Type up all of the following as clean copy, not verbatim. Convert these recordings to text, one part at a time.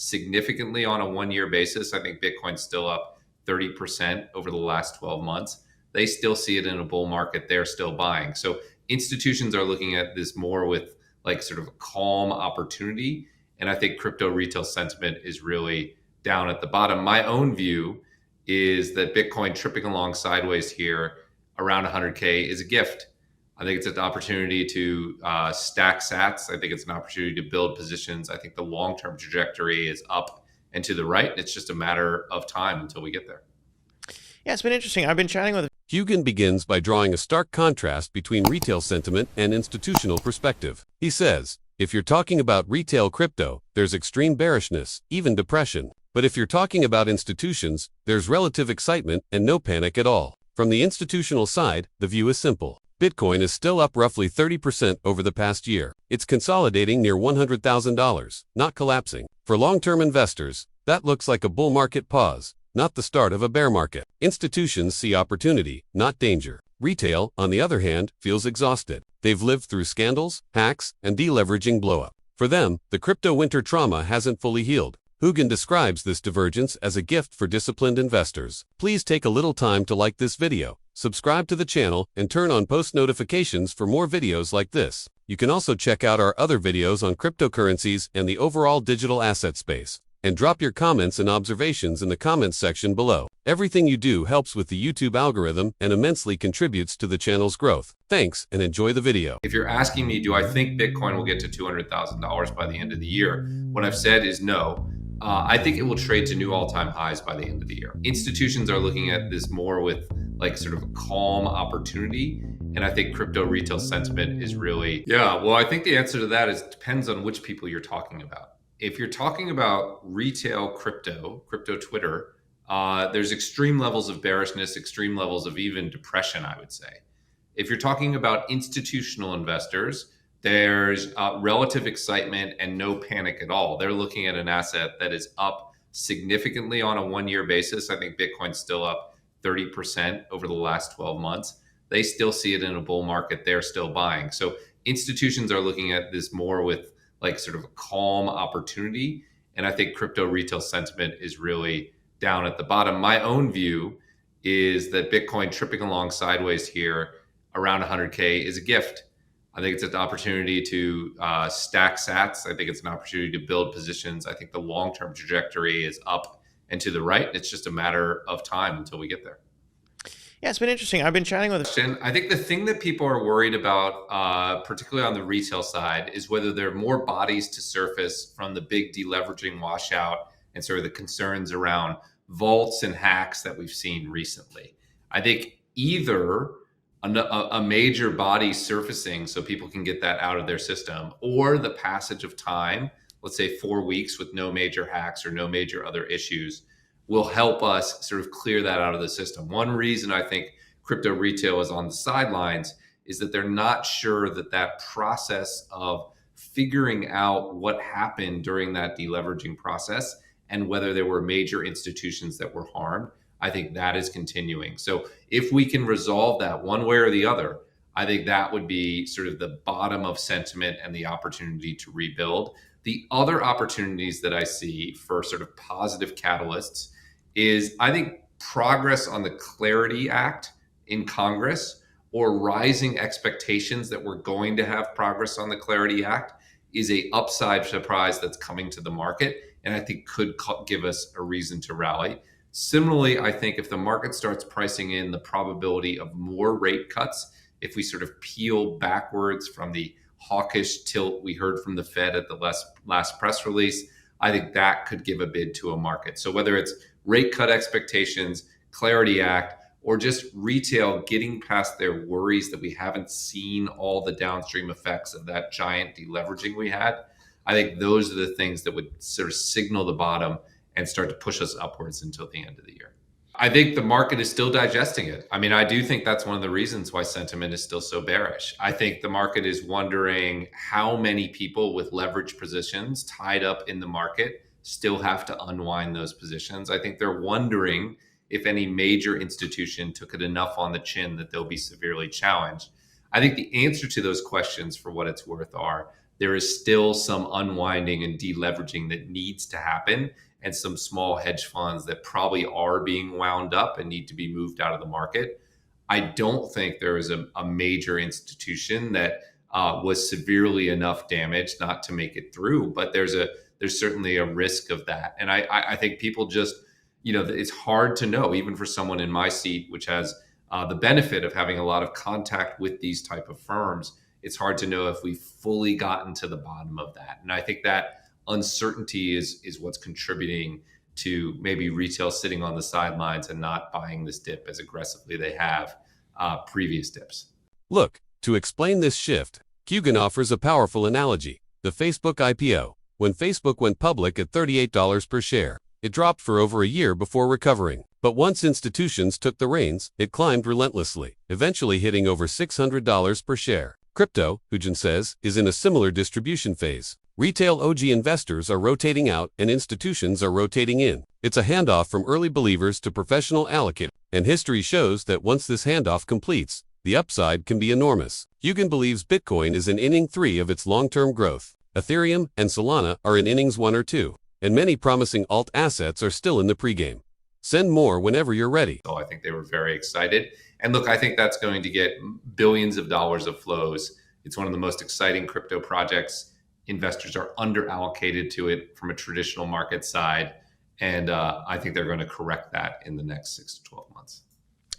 significantly on a 1 year basis. I think Bitcoin's still up 30% over the last 12 months. They still see it in a bull market. They're still buying. So institutions are looking at this more with like sort of a calm opportunity. And I think crypto retail sentiment is really down at the bottom. My own view is that Bitcoin tripping along sideways here around 100K is a gift. I think it's an opportunity to stack sats. I think it's an opportunity to build positions. I think the long-term trajectory is up and to the right. It's just a matter of time until we get there. Yeah, it's been interesting. I've been chatting with Hougan begins by drawing a stark contrast between retail sentiment and institutional perspective. He says, if you're talking about retail crypto, there's extreme bearishness, even depression. But if you're talking about institutions, there's relative excitement and no panic at all. From the institutional side, the view is simple. Bitcoin is still up roughly 30% over the past year. It's consolidating near $100,000, not collapsing. For long-term investors, that looks like a bull market pause, not the start of a bear market. Institutions see opportunity, not danger. Retail, on the other hand, feels exhausted. They've lived through scandals, hacks, and deleveraging blowup. For them, the crypto winter trauma hasn't fully healed. Hougan describes this divergence as a gift for disciplined investors. Please take a little time to like this video, subscribe to the channel, and turn on post notifications for more videos like this. You can also check out our other videos on cryptocurrencies and the overall digital asset space. And drop your comments and observations in the comments section below. Everything you do helps with the YouTube algorithm and immensely contributes to the channel's growth. Thanks, and enjoy the video. If you're asking me, do I think Bitcoin will get to $200,000 by the end of the year? What I've said is no. I think it will trade to new all-time highs by the end of the year. Institutions are looking at this more with like sort of a calm opportunity. And I think crypto retail sentiment is really, well, I think the answer to that is depends on which people you're talking about. If you're talking about retail crypto Twitter, there's extreme levels of bearishness, extreme levels of even depression, I would say. If you're talking about institutional investors, there's relative excitement and no panic at all. They're looking at an asset that is up significantly on a 1 year basis. I think Bitcoin's still up 30% over the last 12 months. They still see it in a bull market. They're still buying. So institutions are looking at this more with like sort of a calm opportunity. And I think crypto retail sentiment is really down at the bottom. My own view is that Bitcoin tripping along sideways here around 100K is a gift. I think it's an opportunity to stack sats. I think it's an opportunity to build positions. I think the long-term trajectory is up and to the right. It's just a matter of time until we get there. Yeah, it's been interesting. I've been chatting with I think the thing that people are worried about, particularly on the retail side, is whether there are more bodies to surface from the big deleveraging washout and sort of the concerns around vaults and hacks that we've seen recently. I think either a major body surfacing so people can get that out of their system, or the passage of time, let's say 4 weeks with no major hacks or no major other issues, will help us sort of clear that out of the system. One reason I think crypto retail is on the sidelines is that they're not sure that that process of figuring out what happened during that deleveraging process and whether there were major institutions that were harmed. I think that is continuing. So if we can resolve that one way or the other, I think that would be sort of the bottom of sentiment and the opportunity to rebuild. The other opportunities that I see for sort of positive catalysts is I think progress on the Clarity Act in Congress, or rising expectations that we're going to have progress on the Clarity Act, is a upside surprise that's coming to the market, and I think could give us a reason to rally. Similarly, I think if the market starts pricing in the probability of more rate cuts, if we sort of peel backwards from the hawkish tilt we heard from the Fed at the last press release, I think that could give a bid to a market. So whether it's rate cut expectations, Clarity Act, or just retail getting past their worries that we haven't seen all the downstream effects of that giant deleveraging we had, I think those are the things that would sort of signal the bottom and start to push us upwards until the end of the year. I think the market is still digesting it. I mean, I do think that's one of the reasons why sentiment is still so bearish. I think the market is wondering how many people with leverage positions tied up in the market still have to unwind those positions. I think they're wondering if any major institution took it enough on the chin that they'll be severely challenged. I think the answer to those questions, for what it's worth, are there is still some unwinding and deleveraging that needs to happen, and some small hedge funds that probably are being wound up and need to be moved out of the market. I don't think there is a major institution that was severely enough damaged not to make it through, but there's certainly a risk of that. And I think people just, it's hard to know, even for someone in my seat, which has the benefit of having a lot of contact with these type of firms. It's hard to know if we've fully gotten to the bottom of that. And I think that uncertainty is what's contributing to maybe retail sitting on the sidelines and not buying this dip as aggressively they have previous dips. Look, to explain this shift, Hougan offers a powerful analogy: the Facebook IPO. When Facebook went public at $38 per share, it dropped for over a year before recovering. But once institutions took the reins, it climbed relentlessly, eventually hitting over $600 per share. Crypto, Hougan says, is in a similar distribution phase. Retail OG investors are rotating out and institutions are rotating in. It's a handoff from early believers to professional allocators, and history shows that once this handoff completes, the upside can be enormous. Hougan believes Bitcoin is in inning 3 of its long-term growth. Ethereum and Solana are in innings 1 or 2, and many promising alt assets are still in the pregame. Send more whenever you're ready. So I think they were very excited. And look, I think that's going to get billions of dollars of flows. It's one of the most exciting crypto projects. Investors are under allocated to it from a traditional market side. And I think they're going to correct that in the next 6 to 12 months.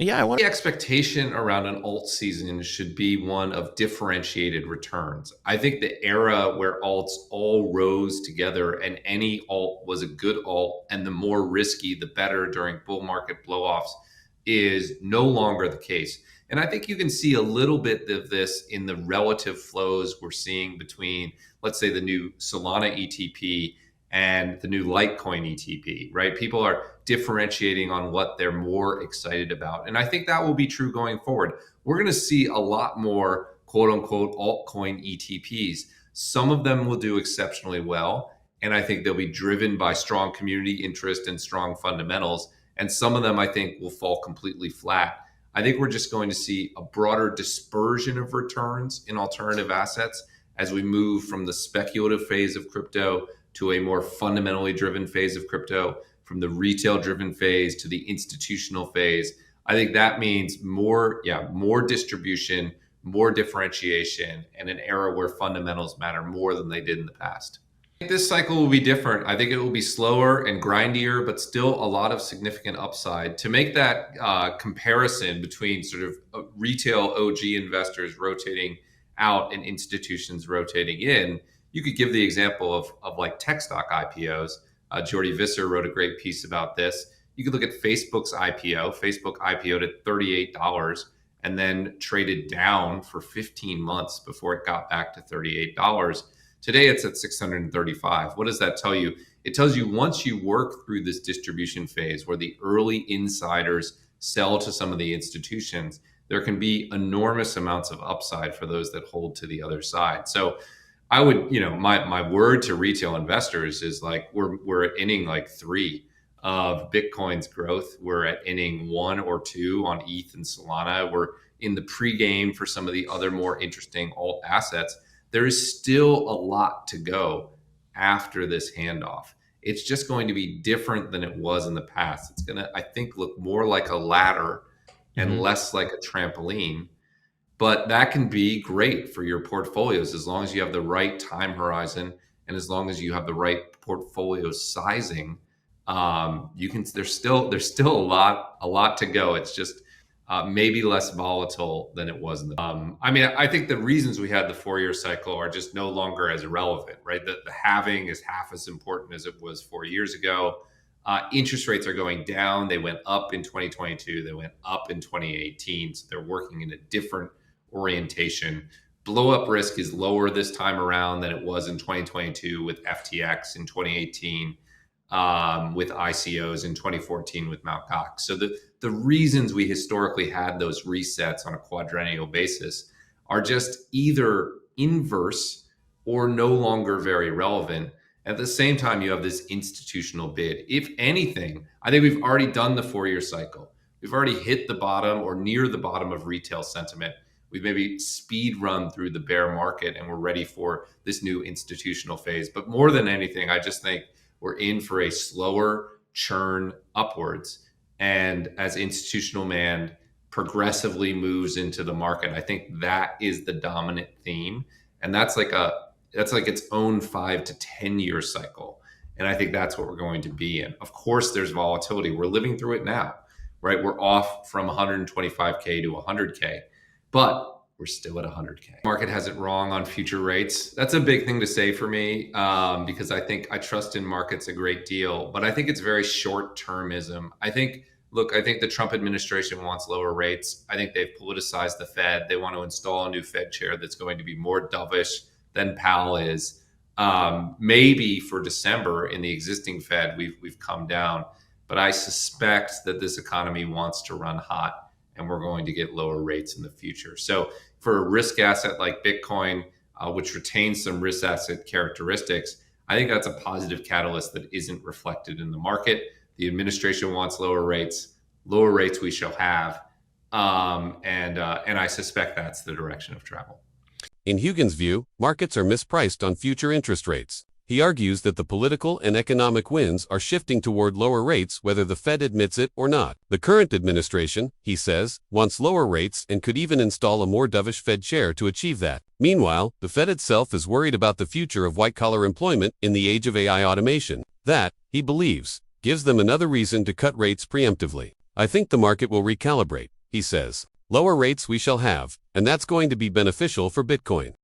Yeah, The expectation around an alt season should be one of differentiated returns. I think the era where alts all rose together and any alt was a good alt, and the more risky, the better during bull market blowoffs, is no longer the case. And I think you can see a little bit of this in the relative flows we're seeing between, let's say, the new Solana ETP and the new Litecoin ETP, right? People are differentiating on what they're more excited about. And I think that will be true going forward. We're going to see a lot more quote unquote altcoin ETPs. Some of them will do exceptionally well, and I think they'll be driven by strong community interest and strong fundamentals. And some of them, I think, will fall completely flat. I think we're just going to see a broader dispersion of returns in alternative assets as we move from the speculative phase of crypto to a more fundamentally driven phase of crypto, from the retail driven phase to the institutional phase. I think that means more distribution, more differentiation, and an era where fundamentals matter more than they did in the past. I think this cycle will be different. I think it will be slower and grindier, but still a lot of significant upside. To make that comparison between sort of retail OG investors rotating out and institutions rotating in, you could give the example of like tech stock IPOs. Jordy Visser wrote a great piece about this. You could look at Facebook's IPO. Facebook IPO'd at $38 and then traded down for 15 months before it got back to $38. Today it's at $635. What does that tell you? It tells you once you work through this distribution phase where the early insiders sell to some of the institutions, there can be enormous amounts of upside for those that hold to the other side. So I would, my word to retail investors is like we're at inning like 3 of Bitcoin's growth. We're at inning 1 or 2 on ETH and Solana. We're in the pregame for some of the other more interesting alt assets. There is still a lot to go after this handoff. It's just going to be different than it was in the past. It's going to, I think, look more like a ladder and less like a trampoline. But that can be great for your portfolios as long as you have the right time horizon and as long as you have the right portfolio sizing. There's still a lot to go. It's just maybe less volatile than it was in the. I think the reasons we had the 4-year cycle are just no longer as relevant, right? The halving is half as important as it was 4 years ago. Interest rates are going down. They went up in 2022. They went up in 2018. So they're working in a different orientation. Blow up risk is lower this time around than it was in 2022 with FTX, in 2018 with ICOs, in 2014 with Mt. Gox. So the reasons we historically had those resets on a quadrennial basis are just either inverse or no longer very relevant. At the same time, you have this institutional bid. If anything, I think we've already done the 4-year cycle. We've already hit the bottom or near the bottom of retail sentiment. we've maybe speed run through the bear market and we're ready for this new institutional phase. But more than anything, I just think we're in for a slower churn upwards. And as institutional demand progressively moves into the market, I think that is the dominant theme. And that's like its own 5 to 10 year cycle. And I think that's what we're going to be in. Of course, there's volatility. We're living through it now, right? We're off from 125K to 100K, but we're still at 100K. Market has it wrong on future rates. That's a big thing to say for me, because I trust in markets a great deal, but I think it's very short-termism. I think the Trump administration wants lower rates. I think they've politicized the Fed. They want to install a new Fed chair that's going to be more dovish than Powell is. Maybe for December in the existing Fed, we've come down, but I suspect that this economy wants to run hot and we're going to get lower rates in the future. So for a risk asset like Bitcoin, which retains some risk asset characteristics, I think that's a positive catalyst that isn't reflected in the market. The administration wants lower rates we shall have. And I suspect that's the direction of travel. In Hougan's view, markets are mispriced on future interest rates. He argues that the political and economic winds are shifting toward lower rates whether the Fed admits it or not. The current administration, he says, wants lower rates and could even install a more dovish Fed chair to achieve that. Meanwhile, the Fed itself is worried about the future of white-collar employment in the age of AI automation. That, he believes, gives them another reason to cut rates preemptively. I think the market will recalibrate, he says. Lower rates we shall have, and that's going to be beneficial for Bitcoin.